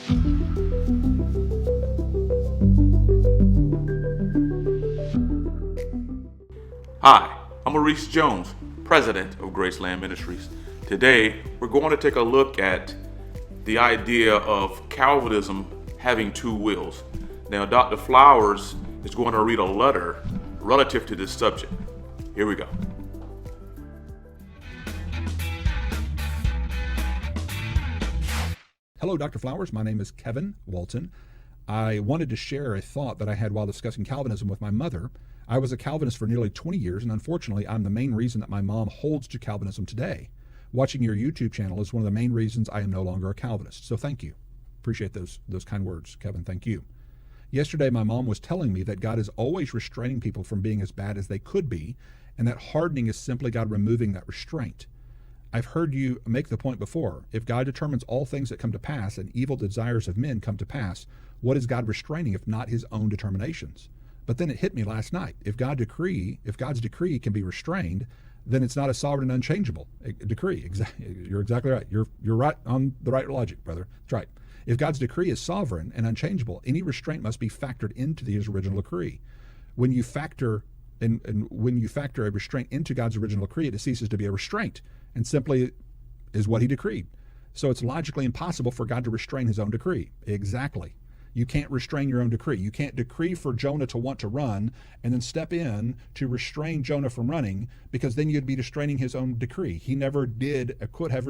Hi, I'm Maurice Jones, President of Graceland Ministries. Today, we're going to take a look at the idea of Calvinism having two wills. Now, Dr. Flowers is going to read a letter relative to this subject. Here we go. Hello, Dr. Flowers. My name is Kevin Walton. I wanted to share a thought that I had while discussing Calvinism with my mother. I was a Calvinist for nearly 20 years, and unfortunately, I'm the main reason that my mom holds to Calvinism today. Watching your YouTube channel is one of the main reasons I am no longer a Calvinist, so thank you. Appreciate those kind words, Kevin. Thank you. Yesterday, my mom was telling me that God is always restraining people from being as bad as they could be, and that hardening is simply God removing that restraint. I've heard you make the point before. If God determines all things that come to pass and evil desires of men come to pass, what is God restraining if not his own determinations? But then it hit me last night. If God's decree can be restrained, then it's not a sovereign and unchangeable decree. You're exactly right. You're right on the right logic, brother. That's right. If God's decree is sovereign and unchangeable, any restraint must be factored into his original decree. When you factor a restraint into God's original decree, it ceases to be a restraint and simply is what he decreed. So it's logically impossible for God to restrain his own decree. Exactly. You can't restrain your own decree. You can't decree for Jonah to want to run and then step in to restrain Jonah from running, because then you'd be restraining his own decree. He never could have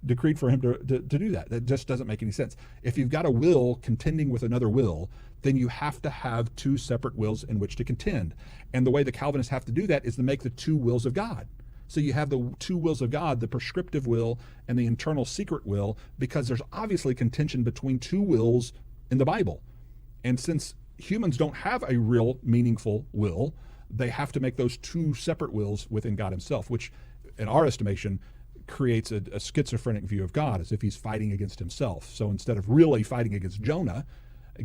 decreed for him to do that. That just doesn't make any sense. If you've got a will contending with another will, then you have to have two separate wills in which to contend. And the way the Calvinists have to do that is to make the two wills of God. So you have the two wills of God, the prescriptive will and the internal secret will, because there's obviously contention between two wills in the Bible. And since humans don't have a real meaningful will, they have to make those two separate wills within God himself, which in our estimation creates a schizophrenic view of God, as if he's fighting against himself. So instead of really fighting against Jonah,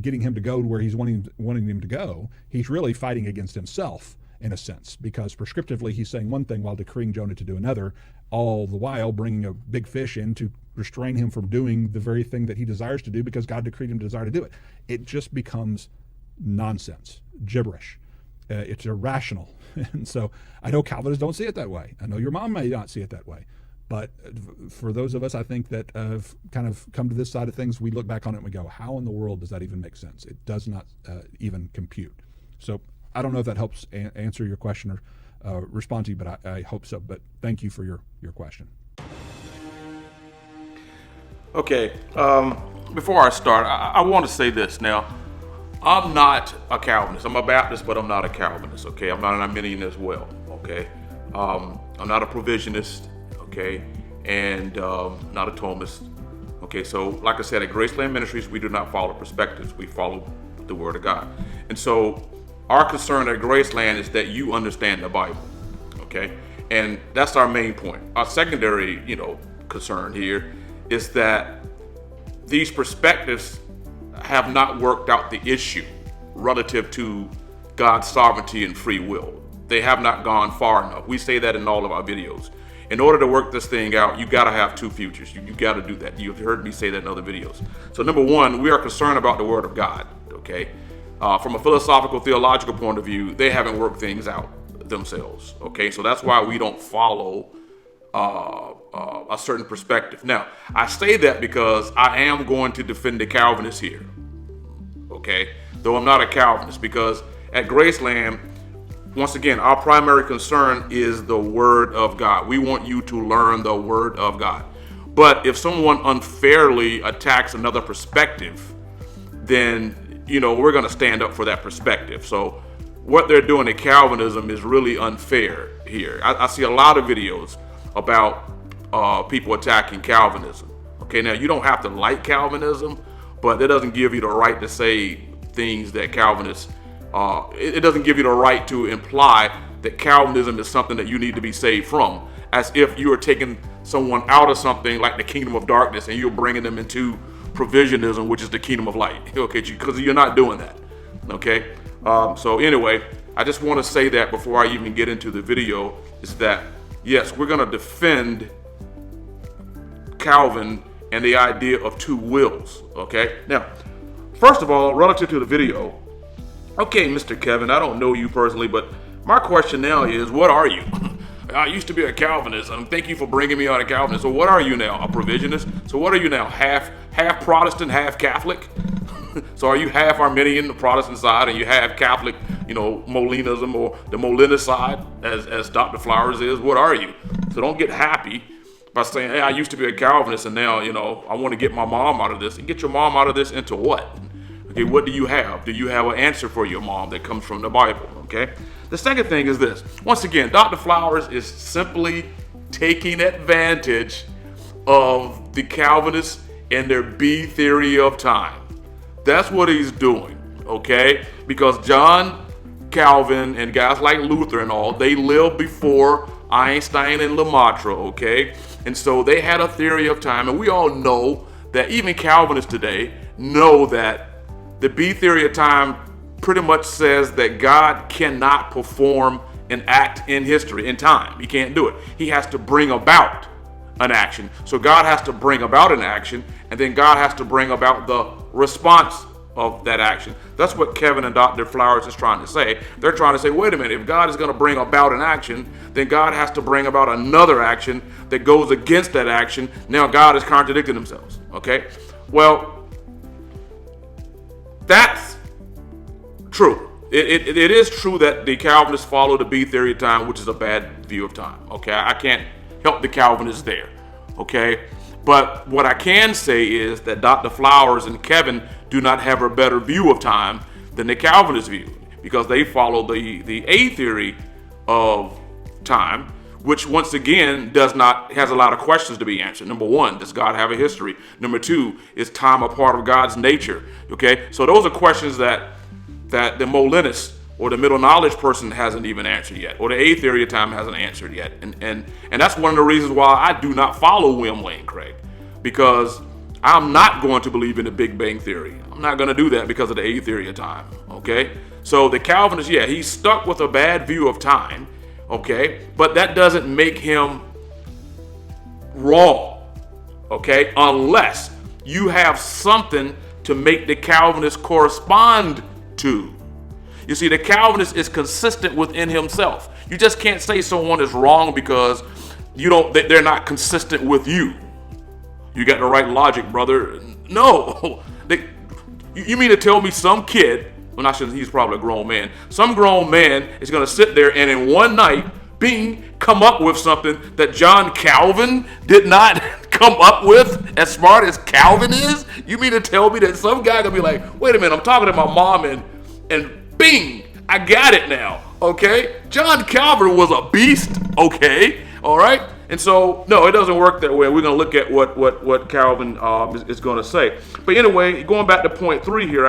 getting him to go where he's wanting him to go, he's really fighting against himself in a sense, because prescriptively he's saying one thing while decreeing Jonah to do another, all the while bringing a big fish in to restrain him from doing the very thing that he desires to do because God decreed him to desire to do it. It just becomes nonsense, gibberish. It's irrational. And so I know Calvinists don't see it that way. I know your mom may not see it that way. But for those of us, I think that have kind of come to this side of things, we look back on it and we go, how in the world does that even make sense? It does not even compute. So I don't know if that helps answer your question or respond to you, but I hope so. But thank you for your question. Okay, before I start, I want to say this. Now, I'm not a Calvinist. I'm a Baptist, but I'm not a Calvinist, okay? I'm not an Arminian as well, okay? I'm not a Provisionist, okay? And not a Thomist, okay? So, like I said, at Graceland Ministries, we do not follow perspectives. We follow the Word of God. And so, our concern at Graceland is that you understand the Bible, okay? And that's our main point. Our secondary, concern here is that these perspectives have not worked out the issue relative to God's sovereignty and free will. They have not gone far enough. We say that in all of our videos. In order to work this thing out, you got to have two futures. You got to do that. You've heard me say that in other videos. So number one, we are concerned about the Word of God, okay? From a philosophical, theological point of view, they haven't worked things out themselves, okay? So that's why we don't follow a certain perspective. Now, I say that because I am going to defend the Calvinists here, okay? Though I'm not a Calvinist, because at Graceland, once again, our primary concern is the Word of God. We want you to learn the Word of God. But if someone unfairly attacks another perspective, then, we're going to stand up for that perspective. So what they're doing at Calvinism is really unfair here. I see a lot of videos about people attacking Calvinism. Okay, now you don't have to like Calvinism, but that doesn't give you the right to say things that Calvinists, it doesn't give you the right to imply that Calvinism is something that you need to be saved from, as if you are taking someone out of something like the kingdom of darkness and you're bringing them into Provisionism, which is the kingdom of light, okay, because you're not doing that, okay? So anyway, I just want to say that before I even get into the video, is that yes, we're going to defend Calvin and the idea of two wills. Okay, now, first of all, relative to the video, okay, Mr. Kevin, I don't know you personally, but my question now is, what are you? I used to be a Calvinist, and thank you for bringing me out of Calvinist. So what are you now? A Provisionist? So what are you now? Half Protestant, half Catholic? So are you half Arminian, the Protestant side, and you half Catholic, Molinism or the Molinist side, as Dr. Flowers is? What are you? So don't get happy by saying, hey, I used to be a Calvinist, and now, I want to get my mom out of this. And get your mom out of this into what? Okay, what do you have? Do you have an answer for your mom that comes from the Bible? Okay. The second thing is this. Once again, Dr. Flowers is simply taking advantage of the Calvinists and their B theory of time. That's what he's doing, okay? Because John Calvin and guys like Luther and all, they lived before Einstein and Lemaitre, okay? And so they had a theory of time, and we all know that even Calvinists today know that the B theory of time pretty much says that God cannot perform an act in history, in time. He can't do it. He has to bring about an action. So God has to bring about an action, and then God has to bring about the response of that action. That's what Kevin and Dr. Flowers is trying to say. They're trying to say, wait a minute, if God is going to bring about an action, then God has to bring about another action that goes against that action. Now God is contradicting himself. Okay? Well, that's true. It is true that the Calvinists follow the B theory of time, which is a bad view of time. Okay? I can't help the Calvinists there. Okay? But what I can say is that Dr. Flowers and Kevin do not have a better view of time than the Calvinist view, because they follow the A theory of time, which once again has a lot of questions to be answered. Number one, does God have a history? Number two, is time a part of God's nature? Okay, so those are questions that the Molinist or the middle knowledge person hasn't even answered yet, or the A theory of time hasn't answered yet. And that's one of the reasons why I do not follow William Lane Craig, because I'm not going to believe in the Big Bang Theory. I'm not going to do that because of the A theory of time, okay? So the Calvinist, he's stuck with a bad view of time, okay? But that doesn't make him wrong, okay? Unless you have something to make the Calvinist correspond to. You see, the Calvinist is consistent within himself. You just can't say someone is wrong because they're not consistent with you. You got the right logic, brother. No. You mean to tell me some kid, well, he's probably a grown man, some grown man is going to sit there and in one night, come up with something that John Calvin did not come up with, as smart as Calvin is? You mean to tell me that some guy going to be like, wait a minute, I'm talking to my mom and bing, I got it now, okay? John Calvin was a beast, okay? All right? And so, no, it doesn't work that way. We're going to look at what Calvin is going to say. But anyway, going back to point 3 here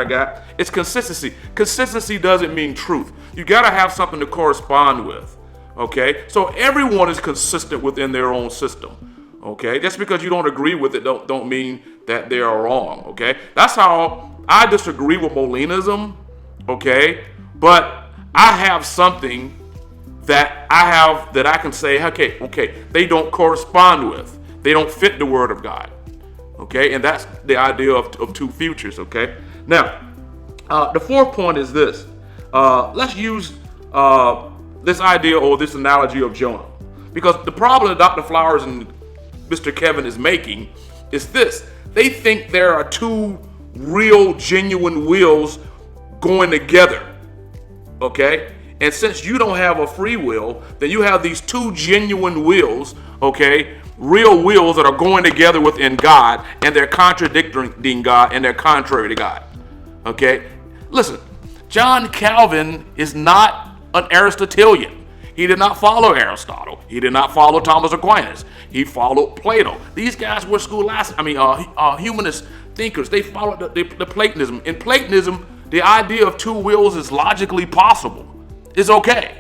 it's consistency. Consistency doesn't mean truth. You got to have something to correspond with, okay? So everyone is consistent within their own system, okay? Just because you don't agree with it don't mean that they are wrong, okay? That's how I disagree with Molinism, okay? But I have something that I can say, okay, they don't correspond with. They don't fit the Word of God. Okay, and that's the idea of two futures, okay? Now, the fourth point is this. Let's use this idea or this analogy of Jonah. Because the problem that Dr. Flowers and Mr. Kevin is making is this. They think there are two real, genuine wills going together, okay? And since you don't have a free will, then you have these two genuine wills, okay? Real wills that are going together within God, and they're contradicting God, and they're contrary to God, okay? Listen, John Calvin is not an Aristotelian. He did not follow Aristotle. He did not follow Thomas Aquinas. He followed Plato. These guys were humanist thinkers. They followed the Platonism. In Platonism, the idea of two wills is logically possible. It's okay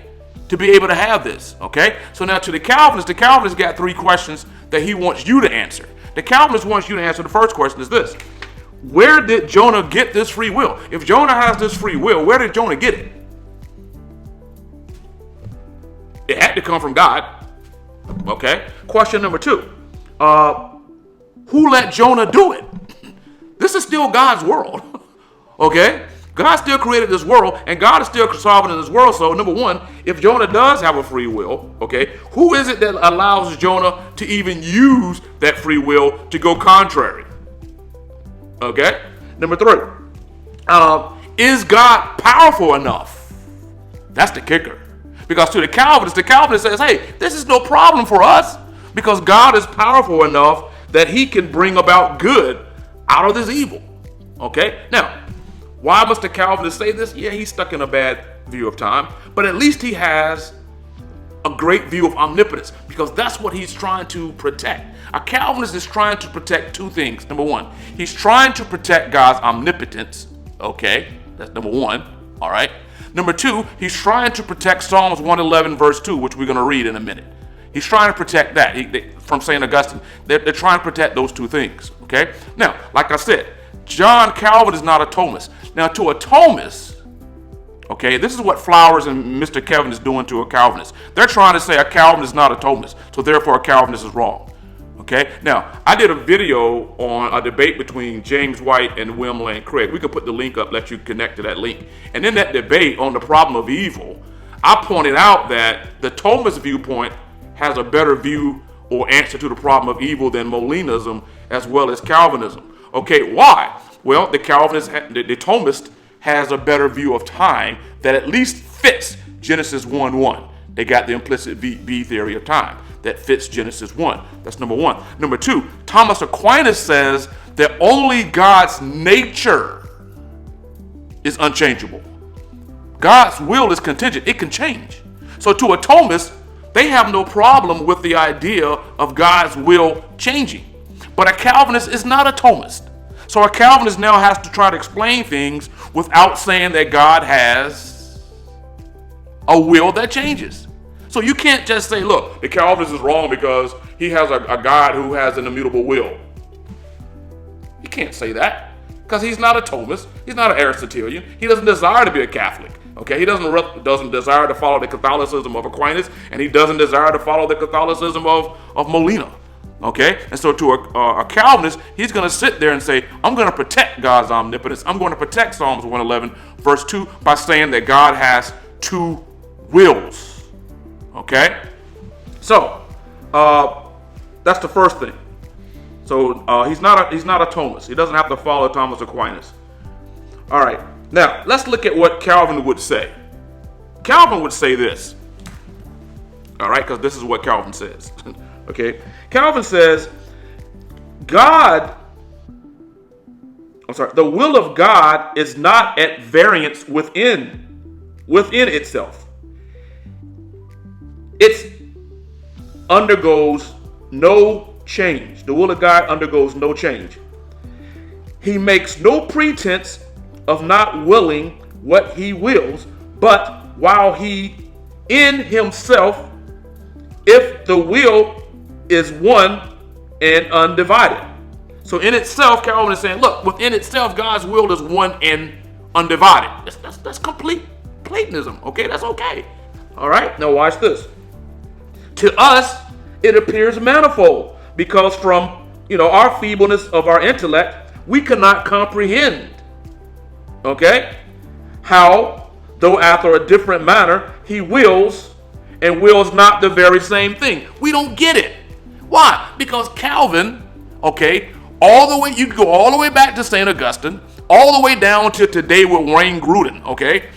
to be able to have this, okay? So now to the Calvinist got 3 questions that he wants you to answer. The Calvinist wants you to answer the first question is this. Where did Jonah get this free will? If Jonah has this free will, where did Jonah get it? It had to come from God, okay? Question number 2. who let Jonah do it? This is still God's world. Okay? God still created this world, and God is still sovereign in this world. So, number one, if Jonah does have a free will, okay, who is it that allows Jonah to even use that free will to go contrary? Okay? Number three, is God powerful enough? That's the kicker. Because to the Calvinist says, hey, this is no problem for us because God is powerful enough that he can bring about good out of this evil. Okay? Now, why must the Calvinist say this? Yeah, he's stuck in a bad view of time, but at least he has a great view of omnipotence because that's what he's trying to protect. A Calvinist is trying to protect two things. Number one, he's trying to protect God's omnipotence. Okay, that's number one. All right. Number two, he's trying to protect Psalms 111 verse 2, which we're going to read in a minute. He's trying to protect that from St. Augustine. They're trying to protect those two things. Okay. Now, like I said, John Calvin is not a Thomist. Now, to a Thomist, okay, this is what Flowers and Mr. Kevin is doing to a Calvinist. They're trying to say a Calvinist is not a Thomist, so therefore a Calvinist is wrong. Okay, now, I did a video on a debate between James White and William Lane Craig. We can put the link up, let you connect to that link. And in that debate on the problem of evil, I pointed out that the Thomist viewpoint has a better view or answer to the problem of evil than Molinism as well as Calvinism. Okay, why? Well, the Thomist has a better view of time that at least fits Genesis 1:1. They got the implicit B theory of time that fits Genesis 1. That's number one. Number two, Thomas Aquinas says that only God's nature is unchangeable. God's will is contingent. It can change. So to a Thomist, they have no problem with the idea of God's will changing. But a Calvinist is not a Thomist. So a Calvinist now has to try to explain things without saying that God has a will that changes. So you can't just say, look, the Calvinist is wrong because he has a God who has an immutable will. You can't say that because he's not a Thomist. He's not an Aristotelian. He doesn't desire to be a Catholic. Okay, he doesn't desire to follow the Catholicism of Aquinas, and he doesn't desire to follow the Catholicism of Molina. Okay, and so to a Calvinist, he's going to sit there and say, I'm going to protect God's omnipotence. I'm going to protect Psalms 111, verse 2, by saying that God has two wills. Okay, so that's the first thing. So he's not a Thomist. He doesn't have to follow Thomas Aquinas. All right, now let's look at what Calvin would say. Calvin would say this. All right, because this is what Calvin says. Okay, Calvin says, the will of God is not at variance within itself. It undergoes no change. The will of God undergoes no change. He makes no pretense of not willing what he wills, but while he in himself, if the will is one and undivided. So in itself, Calvin is saying, look, within itself, God's will is one and undivided. That's complete Platonism. Okay, that's okay. All right, now watch this. To us, it appears manifold because from our feebleness of our intellect, we cannot comprehend. Okay, how though after a different manner he wills and wills not the very same thing. We don't get it. Why? Because Calvin, okay, you can go all the way back to St. Augustine, all the way down to today with Wayne Grudem, okay?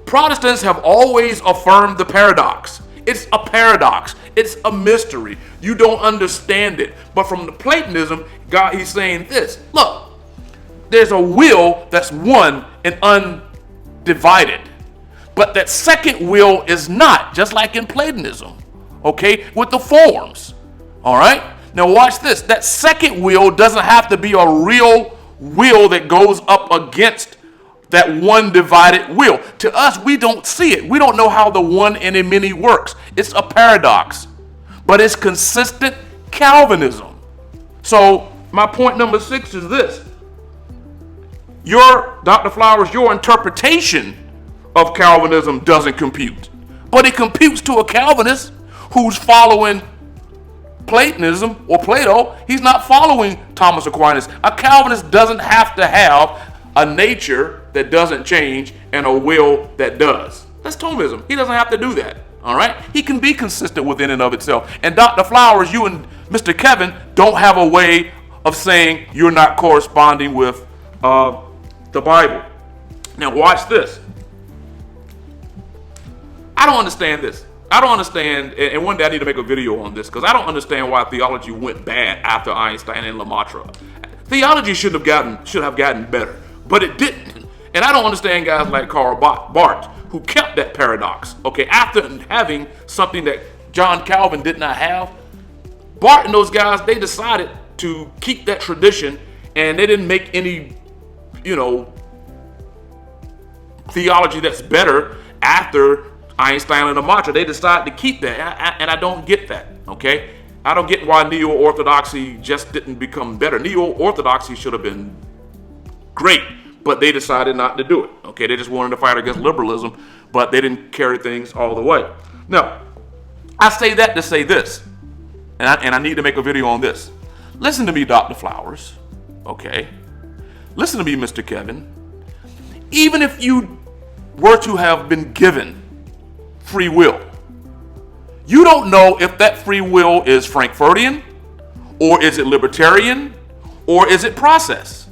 Protestants have always affirmed the paradox. It's a paradox. It's a mystery. You don't understand it. But from the Platonism, he's saying this. Look, there's a will that's one and undivided. But that second will is not, just like in Platonism, okay, with the forms. All right? Now watch this. That second will doesn't have to be a real will that goes up against that one divided will. To us, we don't see it. We don't know how the one and the many works. It's a paradox, but it's consistent Calvinism. So my point number 6 is this. Dr. Flowers, your interpretation of Calvinism doesn't compute, but it computes to a Calvinist who's following Platonism or Plato. He's not following Thomas Aquinas. A Calvinist doesn't have to have a nature that doesn't change and a will that does. That's Thomism. He doesn't have to do that. All right? He can be consistent within and of itself. And Dr. Flowers, you and Mr. Kevin don't have a way of saying you're not corresponding with the Bible. Now watch this. I don't understand this. I don't understand, and one day I need to make a video on this, because I don't understand why theology went bad after Einstein and Lemaitre. Theology should have gotten better, but it didn't. And I don't understand guys like Karl Barth, who kept that paradox. Okay, after having something that John Calvin did not have, Barth and those guys, they decided to keep that tradition, and they didn't make any, theology that's better after Einstein and Lemaitre. They decided to keep that, and I don't get that, okay? I don't get why neo-orthodoxy just didn't become better. Neo-orthodoxy should have been great, but they decided not to do it, okay? They just wanted to fight against liberalism, but they didn't carry things all the way. Now, I say that to say this, and I need to make a video on this. Listen to me, Dr. Flowers, okay? Listen to me, Mr. Kevin. Even if you were to have been given free will, you don't know if that free will is Frankfurtian, or is it libertarian, or is it process,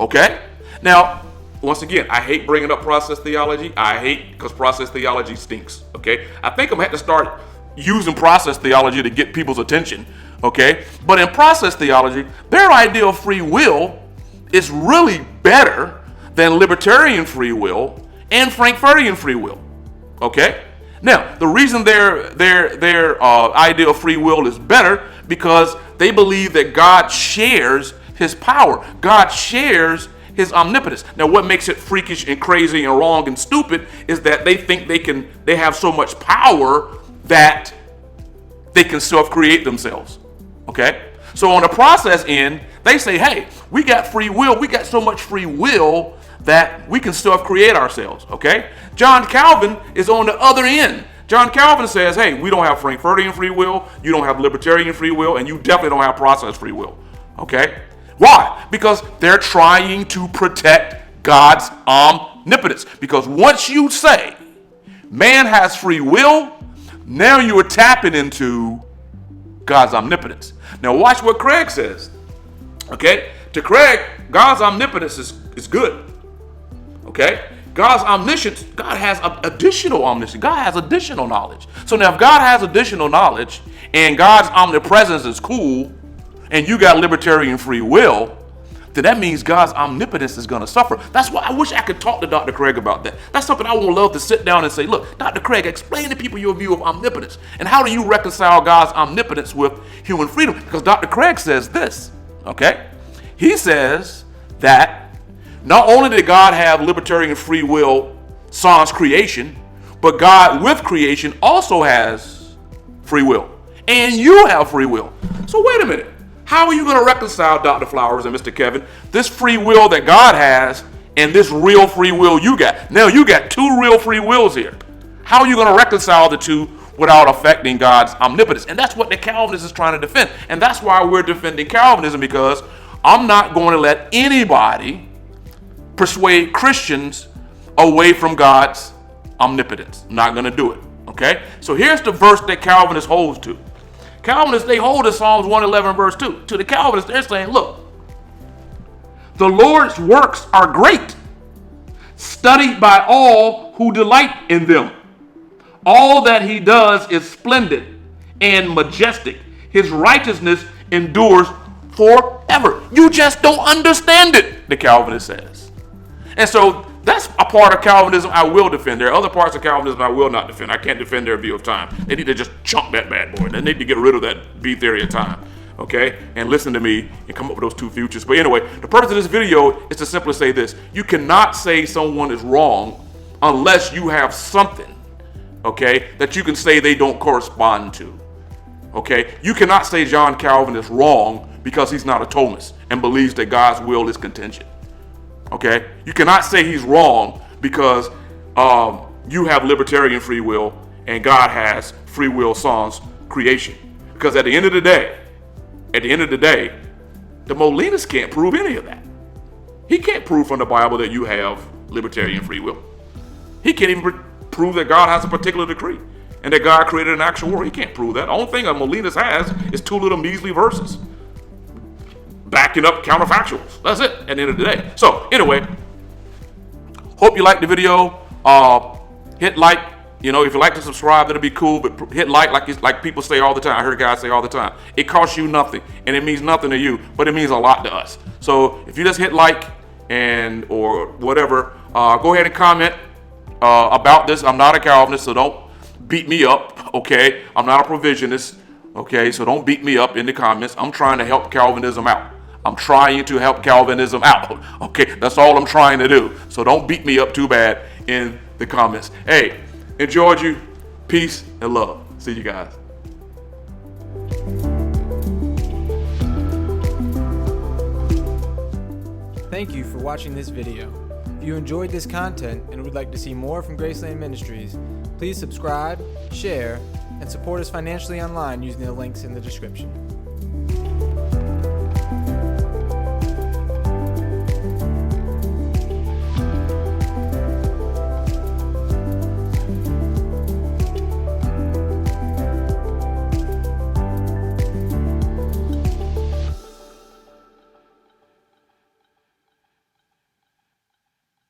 okay? Now, once again, I hate bringing up process theology. Because process theology stinks, okay? I think I'm going to have to start using process theology to get people's attention, okay? But in process theology, their idea of free will is really better than libertarian free will and Frankfurtian free will, okay? Now, the reason their idea of free will is better because they believe that God shares his power. God shares his omnipotence. Now, what makes it freakish and crazy and wrong and stupid is that they think they have so much power that they can self-create themselves, okay? So on the process end, they say, hey, we got free will. We got so much free will that we can self-create ourselves, okay? John Calvin is on the other end. John Calvin says, hey, we don't have Frankfurtian free will, you don't have libertarian free will, and you definitely don't have process free will, okay? Why? Because they're trying to protect God's omnipotence. Because once you say man has free will, now you are tapping into God's omnipotence. Now watch what Craig says, okay? To Craig, God's omnipotence is good. Okay? God's omniscience, God has additional omniscience. God has additional knowledge. So now if God has additional knowledge and God's omnipresence is cool and you got libertarian free will, then that means God's omnipotence is going to suffer. That's why I wish I could talk to Dr. Craig about that. That's something I would love to sit down and say, look, Dr. Craig, explain to people your view of omnipotence. And how do you reconcile God's omnipotence with human freedom? Because Dr. Craig says this, okay? He says that not only did God have libertarian free will sans creation, but God with creation also has free will. And you have free will. So wait a minute. How are you going to reconcile, Dr. Flowers and Mr. Kevin, this free will that God has and this real free will you got? Now you got two real free wills here. How are you going to reconcile the two without affecting God's omnipotence? And that's what the Calvinist is trying to defend. And that's why we're defending Calvinism, because I'm not going to let anybody persuade Christians away from God's omnipotence. I'm not going to do it, okay? So here's the verse that Calvinists holds to. Calvinists, they hold to Psalms 111 verse 2. To the Calvinists, they're saying, look, the Lord's works are great, studied by all who delight in them. All that he does is splendid and majestic. His righteousness endures forever. You just don't understand it, the Calvinist says. And so that's a part of Calvinism I will defend. There are other parts of Calvinism I will not defend. I can't defend their view of time. They need to just chunk that bad boy. They need to get rid of that B theory of time, okay? And listen to me and come up with those two futures. But anyway, the purpose of this video is to simply say this. You cannot say someone is wrong unless you have something, okay, that you can say they don't correspond to, okay? You cannot say John Calvin is wrong because he's not a Thomist and believes that God's will is contingent. Okay, you cannot say he's wrong because you have libertarian free will and God has free will sans creation. Because at the end of the day, the Molinists can't prove any of that. He can't prove from the Bible that you have libertarian free will. He can't even prove that God has a particular decree and that God created an actual world. He can't prove that. The only thing a Molinist has is 2 little measly verses backing up counterfactuals. That's it at the end of the day. So anyway, hope you liked the video. Hit like. You know, if you like to subscribe, that'll be cool. But hit like people say all the time. I hear guys say all the time. It costs you nothing, and it means nothing to you, but it means a lot to us. So if you just hit like or whatever, go ahead and comment about this. I'm not a Calvinist, so don't beat me up. Okay, I'm not a provisionist. Okay, so don't beat me up in the comments. I'm trying to help Calvinism out. I'm trying to help Calvinism out. Okay, that's all I'm trying to do. So don't beat me up too bad in the comments. Hey. Enjoyed you. Peace and love. See you guys. Thank you for watching this video. If you enjoyed this content and would like to see more from Graceland Ministries, please subscribe, share, and support us financially online using the links in the description.